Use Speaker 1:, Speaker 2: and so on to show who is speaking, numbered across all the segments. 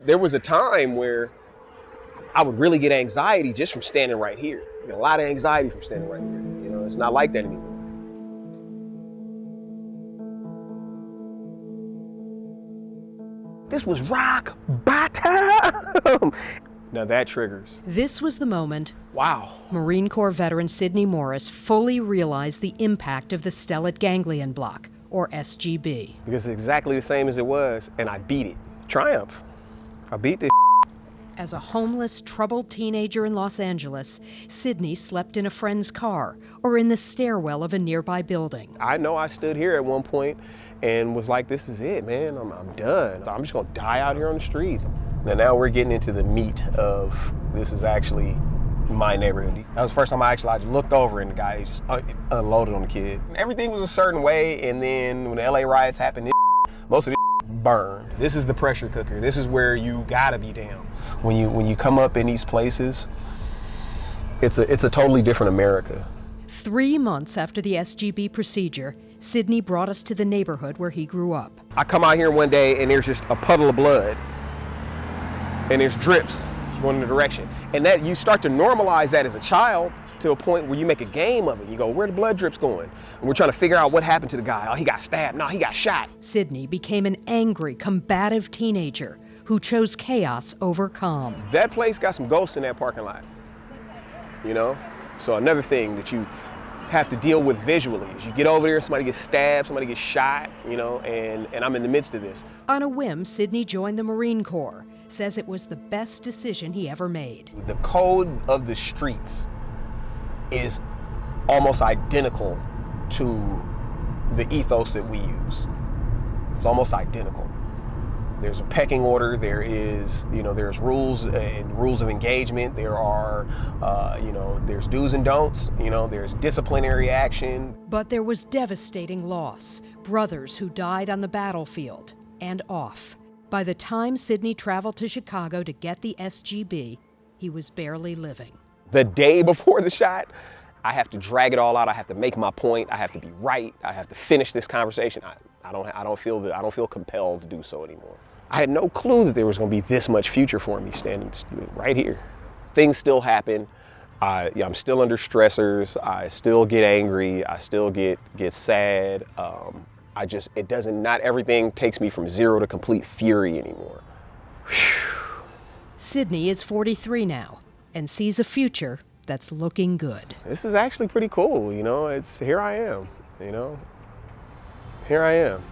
Speaker 1: There was a time where I would really get anxiety just from standing right here. A lot of anxiety from standing right here. It's not like that anymore. This was rock bottom. Now that triggers.
Speaker 2: This was the moment
Speaker 1: Wow.
Speaker 2: Marine Corps veteran Sidney Morris fully realized the impact of the stellate ganglion block, or SGB.
Speaker 1: Because it's exactly the same as it was, and I beat it. Triumph. I beat this.
Speaker 2: As a homeless, troubled teenager in Los Angeles, Sidney slept in a friend's car or in the stairwell of a nearby building.
Speaker 1: I know I stood here at one point and was like, this is it, man. I'm done. I'm just gonna die out here on the streets. Now we're getting into the meat of this is actually my neighborhood. That was the first time I looked over and the guy just unloaded on the kid. Everything was a certain way, and then when the LA riots happened, most of the burned. This is the pressure cooker. This is where you gotta be down. When you come up in these places, it's a totally different America.
Speaker 2: 3 months after the SGB procedure, Sidney brought us to the neighborhood where he grew up.
Speaker 1: I come out here one day and there's just a puddle of blood, and there's drips going in the direction. And that you start to normalize that as a child to a point where you make a game of it. You go, where the blood drips going? And we're trying to figure out what happened to the guy. Oh, he got stabbed. No, he got shot.
Speaker 2: Sidney became an angry, combative teenager who chose chaos over calm.
Speaker 1: That place got some ghosts in that parking lot. So another thing that you have to deal with visually is you get over there, somebody gets stabbed, somebody gets shot, and I'm in the midst of this.
Speaker 2: On a whim, Sidney joined the Marine Corps, says it was the best decision he ever made.
Speaker 1: The code of the streets is almost identical to the ethos that we use. It's almost identical. There's a pecking order, there's rules and rules of engagement, there are, there's do's and don'ts, there's disciplinary action.
Speaker 2: But there was devastating loss, brothers who died on the battlefield and off. By the time Sidney traveled to Chicago to get the SGB, he was barely living.
Speaker 1: The day before the shot, I have to drag it all out. I have to make my point. I have to be right. I have to finish this conversation. I don't feel compelled to do so anymore. I had no clue that there was going to be this much future for me standing right here. Things still happen. I'm still under stressors. I still get angry. I still get sad. Not everything takes me from zero to complete fury anymore.
Speaker 2: Sidney is 43 now and sees a future that's looking good.
Speaker 1: This is actually pretty cool, here I am, Here I am.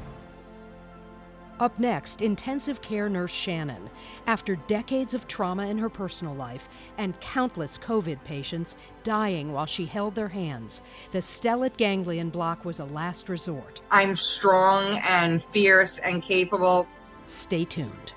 Speaker 2: Up next, intensive care nurse Shannon. After decades of trauma in her personal life and countless COVID patients dying while she held their hands, the stellate ganglion block was a last resort.
Speaker 3: I'm strong and fierce and capable.
Speaker 2: Stay tuned.